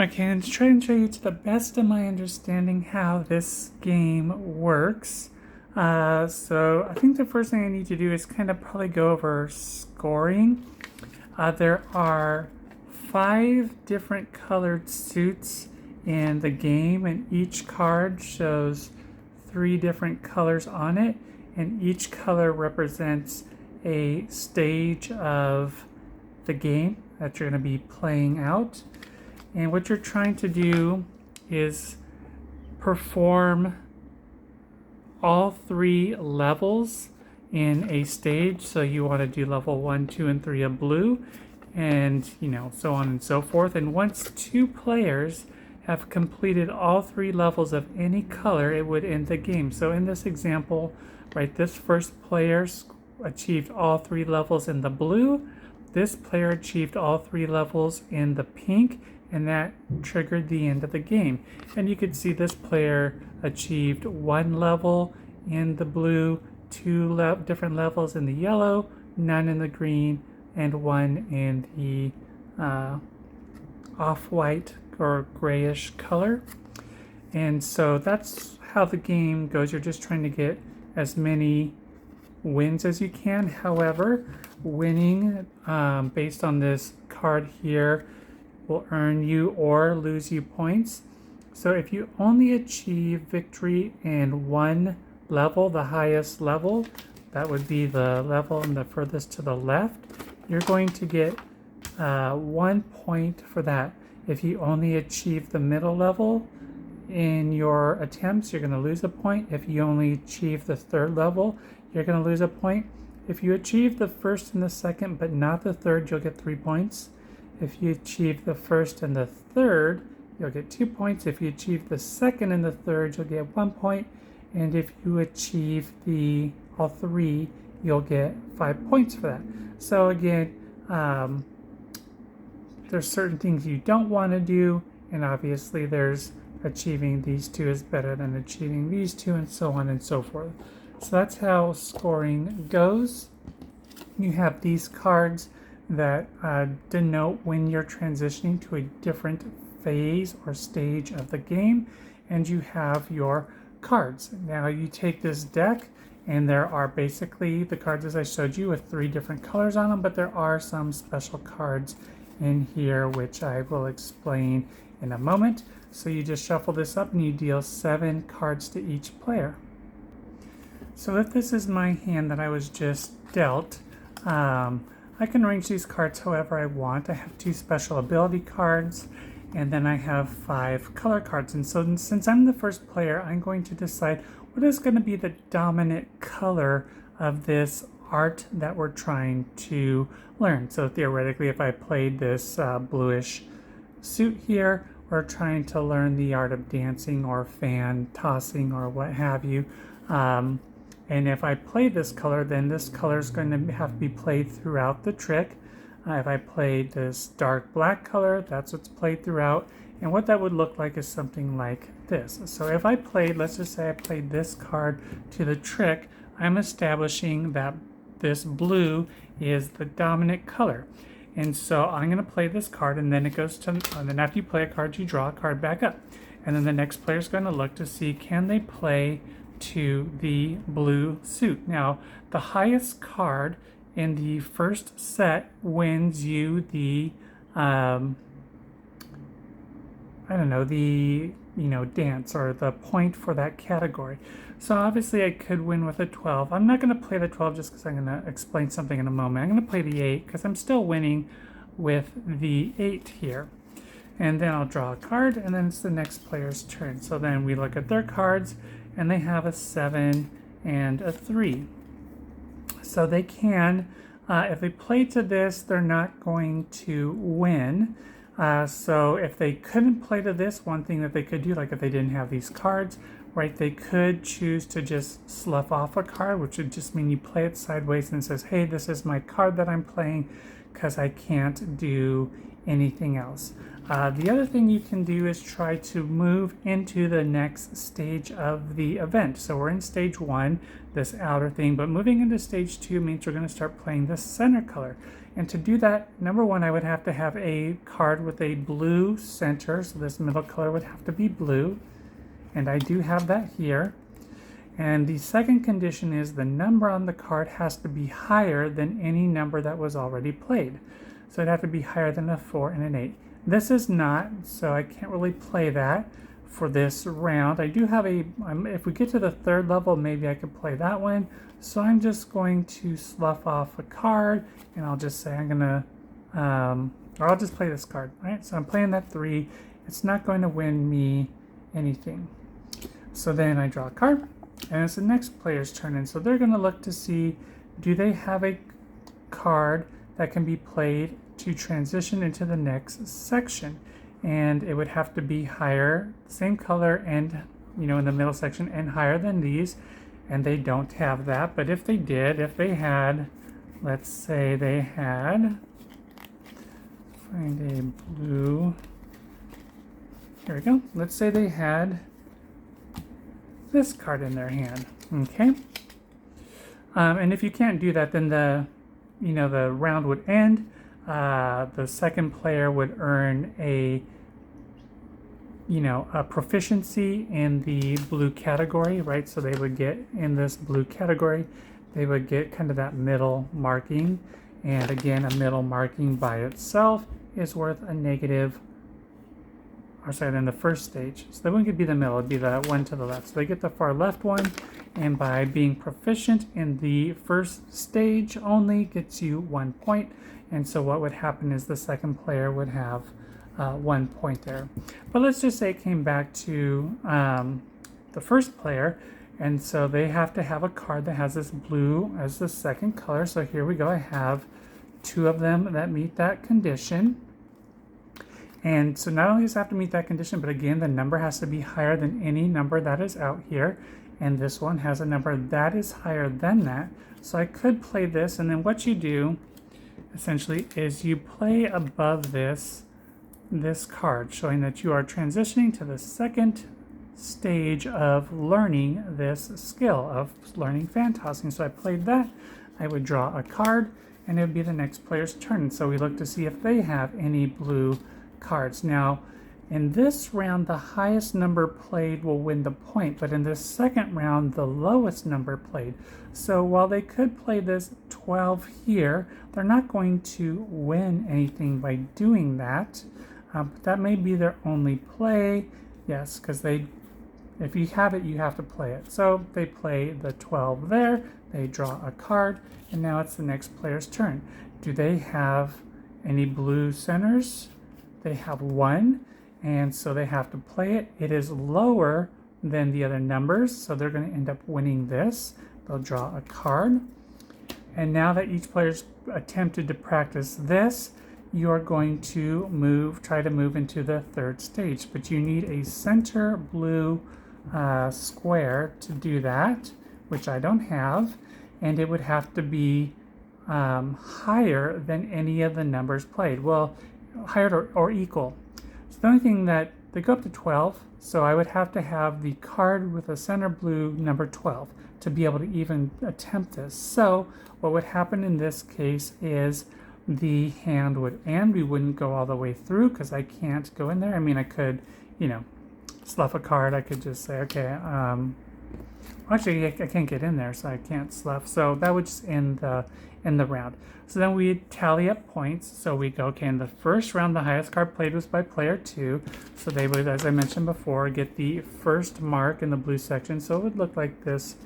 Okay, and to try and show you to the best of my understanding how this game works. So I think the first thing I need to do is kind of probably go over scoring. There are 5 different colored suits in the game, and each card shows 3 different colors on it, and each color represents a stage of the game that you're going to be playing out. And what you're trying to do is perform all 3 levels in a stage. So you want to do level 1, 2, and 3 of blue, and so on and so forth. And once 2 players have completed all 3 levels of any color, it would end the game. So in this example, right, this first player achieved all 3 levels in the blue. This player achieved all 3 levels in the pink, and that triggered the end of the game. And you could see this player achieved 1 level in the blue, 2 different levels in the yellow, none in the green, and 1 in the off-white or grayish color. And so that's how the game goes. You're just trying to get as many wins as you can. However, winning based on this card here will earn you or lose you points. So if you only achieve victory in 1 level, the highest level, that would be the level in the furthest to the left, you're going to get 1 point for that. If you only achieve the middle level in your attempts, you're going to lose a point. If you only achieve the 3rd level, you're going to lose a point. If you achieve the 1st and the 2nd, but not the 3rd, you'll get 3 points. If you achieve the 1st and the 3rd, you'll get 2 points. If you achieve the 2nd and the 3rd, you'll get 1 point. And if you achieve all 3, you'll get 5 points for that. So again, there's certain things you don't want to do, and obviously there's achieving these 2 is better than achieving these 2, and so on and so forth. So that's how scoring goes. You have these cards that denote when you're transitioning to a different phase or stage of the game, and you have your cards. Now you take this deck, and there are basically the cards as I showed you with 3 different colors on them, but there are some special cards in here which I will explain in a moment. So you just shuffle this up and you deal 7 cards to each player. So if this is my hand that I was just dealt, I can arrange these cards however I want. I have 2 special ability cards, and then I have 5 color cards. And so since I'm the first player, I'm going to decide what is going to be the dominant color of this art that we're trying to learn. So theoretically, if I played this bluish suit here, we're trying to learn the art of dancing or fan tossing or what have you. And if I play this color, then this color is going to have to be played throughout the trick. If I played this dark black color, that's what's played throughout. And what that would look like is something like this. So if I played, let's just say I played this card to the trick, I'm establishing that this blue is the dominant color. And so I'm going to play this card, and then it goes to, and then after you play a card, you draw a card back up. And then the next player is going to look to see, can they play to the blue suit. Now, the highest card in the first set wins you the, dance or the point for that category. So obviously I could win with a 12. I'm not going to play the 12 just because I'm going to explain something in a moment. I'm going to play the 8 because I'm still winning with the 8 here. And then I'll draw a card, and then it's the next player's turn. So then we look at their cards, and they have a 7 and a 3. So they can, if they play to this, they're not going to win. So if they couldn't play to this, one thing that they could do, like if they didn't have these cards, right, they could choose to just slough off a card, which would just mean you play it sideways and says, hey, this is my card that I'm playing because I can't do anything else. The other thing you can do is try to move into the next stage of the event. So we're in stage 1, this outer thing, but moving into stage 2 means we're going to start playing the center color. And to do that, number 1, I would have to have a card with a blue center, so this middle color would have to be blue, and I do have that here. And the second condition is the number on the card has to be higher than any number that was already played. So it'd have to be higher than a 4 and an 8. This is not, so I can't really play that for this round. I do have if we get to the 3rd level, maybe I could play that one. So I'm just going to slough off a card, and I'll just say I'm gonna, or I'll just play this card, right? So I'm playing that 3. It's not going to win me anything. So then I draw a card, and it's the next player's turn, and so they're gonna look to see, do they have a card that can be played to transition into the next section, and it would have to be higher, same color, and in the middle section, and higher than these, and they don't have that. But if they did, if they had, let's say they had, find a blue, here we go, let's say they had this card in their hand, okay, and if you can't do that, then the round would end. The second player would earn a proficiency in the blue category, right? So they would get in this blue category, they would get kind of that middle marking. And again, a middle marking by itself is worth a negative, or sorry, then the first stage. So that one could be the middle, it'd be the one to the left. So they get the far left one, and by being proficient in the first stage only gets you 1 point. And so what would happen is the second player would have 1 point there. But let's just say it came back to the first player, and so they have to have a card that has this blue as the second color. So here we go, I have 2 of them that meet that condition. And so not only does it have to meet that condition, but again, the number has to be higher than any number that is out here. And this one has a number that is higher than that. So I could play this, and then what you do essentially is you play above this card, showing that you are transitioning to the second stage of learning this skill of learning fan tossing. So I played that, I would draw a card, and it would be the next player's turn. So we look to see if they have any blue cards. Now, in this round, the highest number played will win the point, but in this second round, the lowest number played. So while they could play this 12 here, they're not going to win anything by doing that. But that may be their only play. Yes, because if you have it, you have to play it. So they play the 12 there, they draw a card, and now it's the next player's turn. Do they have any blue centers? They have 1. And so they have to play it. It is lower than the other numbers, so they're going to end up winning this. They'll draw a card. And now that each player's attempted to practice this, you're going to try to move into the 3rd stage. But you need a center blue square to do that, which I don't have. And it would have to be higher than any of the numbers played. Well, higher or equal. So the only thing that they go up to 12, so I would have to have the card with a center blue number 12 to be able to even attempt this. So what would happen in this case is the hand would end. We wouldn't go all the way through because I can't go in there. I mean, I could, slough a card. I could just say, okay, actually I can't get in there, so I can't slough. So that would just end the round. So then we tally up points. So we go, okay, in the first round, the highest card played was by player 2. So they would, as I mentioned before, get the first mark in the blue section. So it would look like this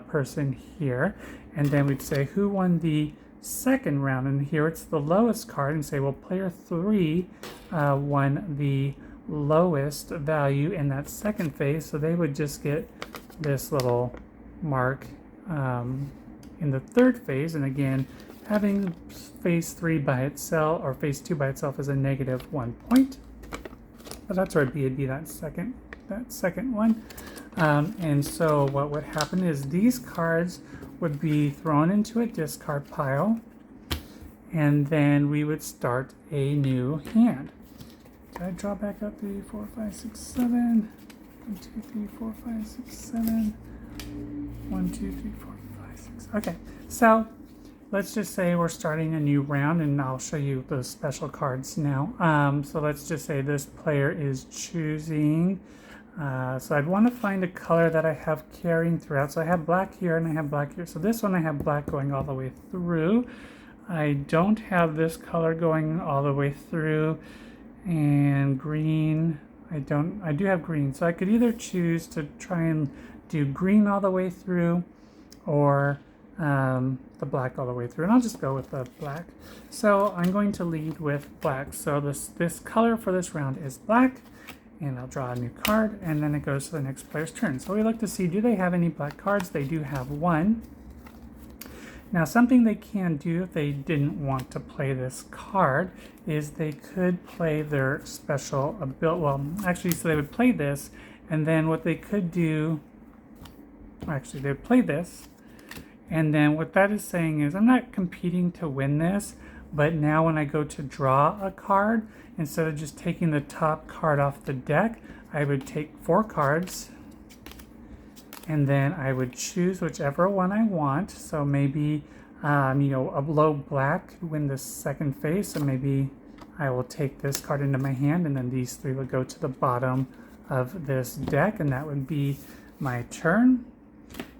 person here. And then we'd say who won the second round. And here it's the lowest card, and say, well, player 3 won the lowest value in that second phase. So they would just get this little mark in the 3rd phase. And again, having phase 3 by itself, or phase 2 by itself, is a negative 1 point. But that's where it'd be that second one. And so what would happen is these cards would be thrown into a discard pile, and then we would start a new hand. Did I draw back up 3, 4, 5, 6, 7? 1, 2, 3, 4, 5, 6, 7. 1, 2, 3, 4, 5, 6. Okay, so let's just say we're starting a new round, and I'll show you the special cards now. So let's just say this player is choosing. So I'd want to find a color that I have carrying throughout. So I have black here and I have black here. So this one I have black going all the way through. I don't have this color going all the way through, and green. I do have green. So I could either choose to try and do green all the way through, or the black all the way through, and I'll just go with the black. So I'm going to lead with black. So this color for this round is black, and I'll draw a new card, and then it goes to the next player's turn. So we look to see, do they have any black cards? They do have one. Now something they can do if they didn't want to play this card is they could play their special ability. Well, actually, so they would play this, and then what they could do, actually they would play this, and then what that is saying is, I'm not competing to win this, but now when I go to draw a card, instead of just taking the top card off the deck, I would take 4 cards, and then I would choose whichever one I want. So maybe, a low black would win the second phase, so maybe I will take this card into my hand, and then these 3 would go to the bottom of this deck, and that would be my turn.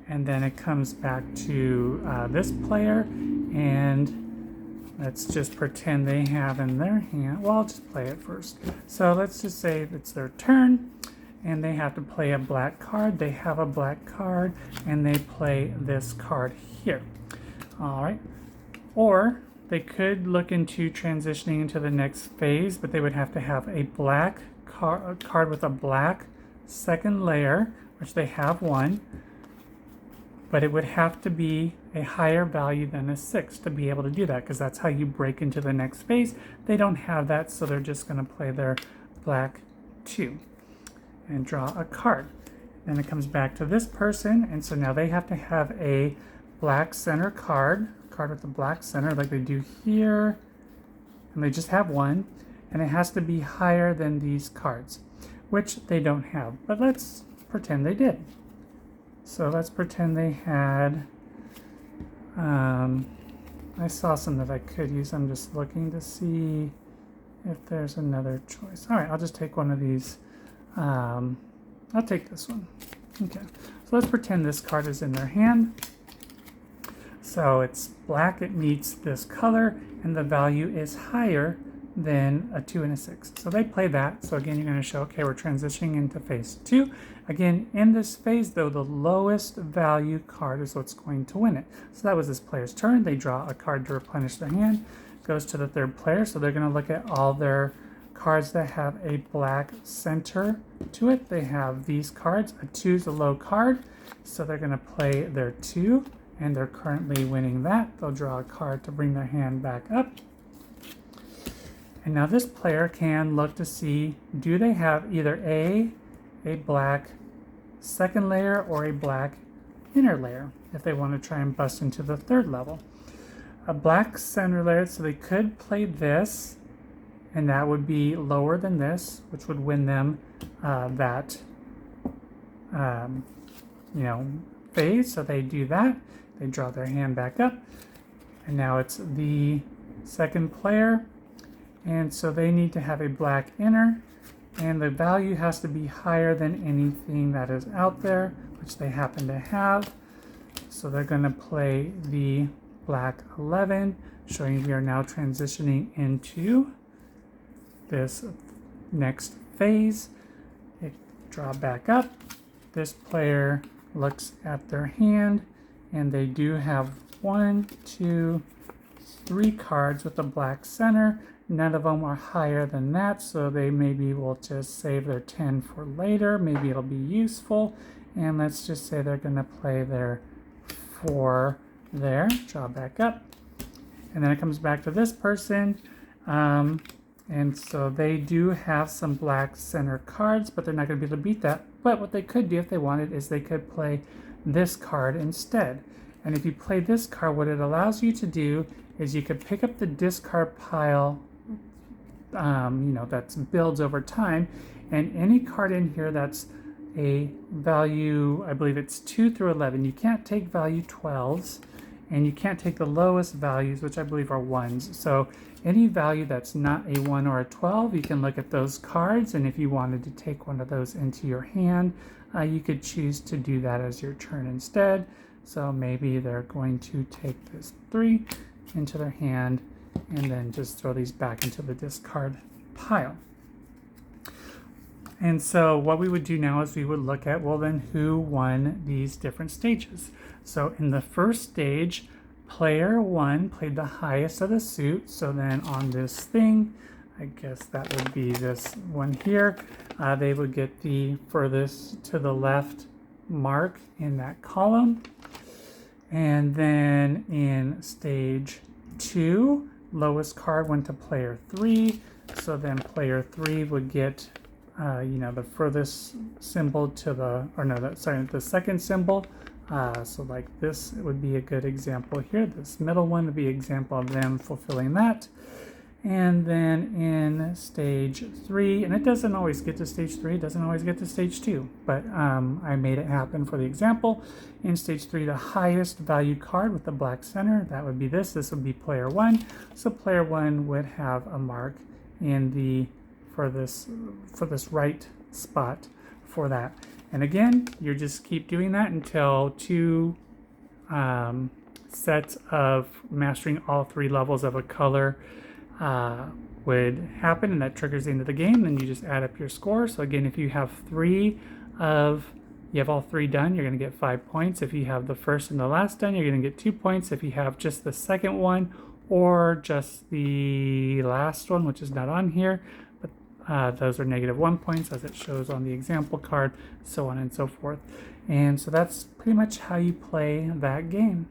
And then it comes back to this player, and let's just pretend they have in their hand, well, I'll just play it first. So let's just say it's their turn, and they have to play a black card. They have a black card, and they play this card here. All right. Or they could look into transitioning into the next phase, but they would have to have a black card with a black second layer, which they have one. But it would have to be a higher value than a 6 to be able to do that, because that's how you break into the next phase. They don't have that, so they're just going to play their black 2 and draw a card. Then it comes back to this person, and so now they have to have a black center card with a black center like they do here, and they just have one, and it has to be higher than these cards, which they don't have. But let's pretend they did. So let's pretend they had, I saw some that I could use. I'm just looking to see if there's another choice. All right, I'll just take one of these. I'll take this one. Okay, so let's pretend this card is in their hand. So it's black, it meets this color, and the value is higher than a 2 and a 6. So they play that. So again, you're going to show, okay, we're transitioning into phase 2. Again, in this phase, though, the lowest value card is what's going to win it. So that was this player's turn. They draw a card to replenish their hand. Goes to the third player. So they're going to look at all their cards that have a black center to it. They have these cards. A 2 is a low card. So they're going to play their 2, and they're currently winning that. They'll draw a card to bring their hand back up. And now this player can look to see, do they have either a black second layer or a black inner layer if they want to try and bust into the third level. A black center layer, so they could play this, and that would be lower than this, which would win them that phase. So they do that. They draw their hand back up, and now it's the second player. And so they need to have a black inner, and the value has to be higher than anything that is out there, which they happen to have. So they're going to play the black 11, showing we are now transitioning into this next phase. They draw back up. This player looks at their hand, and they do have 1, 2, 3 cards with a black center. None of them are higher than that, so they maybe will just save their 10 for later. Maybe it'll be useful. And let's just say they're going to play their 4 there. Draw back up. And then it comes back to this person. And so they do have some black center cards, but they're not going to be able to beat that. But what they could do if they wanted is they could play this card instead. And if you play this card, what it allows you to do is you could pick up the discard pile that builds over time. And any card in here that's a value, I believe it's 2 through 11. You can't take value 12s, and you can't take the lowest values, which I believe are 1s. So any value that's not a 1 or a 12, you can look at those cards, and if you wanted to take one of those into your hand, you could choose to do that as your turn instead. So maybe they're going to take this 3 into their hand and then just throw these back into the discard pile. And so what we would do now is we would look at, well, then who won these different stages? So in the first stage, player 1 played the highest of the suit. So then on this thing, I guess that would be this one here, they would get the furthest to the left mark in that column. And then in stage 2, lowest card went to player 3. So then player 3 would get the furthest symbol to the second symbol. So like this would be a good example here. This middle one would be an example of them fulfilling that. And then in stage 3, and it doesn't always get to stage 3, it doesn't always get to stage 2, but I made it happen for the example. In stage 3, the highest value card with the black center, that would be this. This would be player 1. So player 1 would have a mark in the for this right spot for that. And again, you just keep doing that until 2 sets of mastering all 3 levels of a color would happen, and that triggers the end of the game. Then you just add up your score. So again, if you have you have all 3 done, you're going to get 5 points. If you have the first and the last done, you're going to get 2 points. If you have just the second one or just the last one, which is not on here, but those are -1 points as it shows on the example card, so on and so forth. And so that's pretty much how you play that game.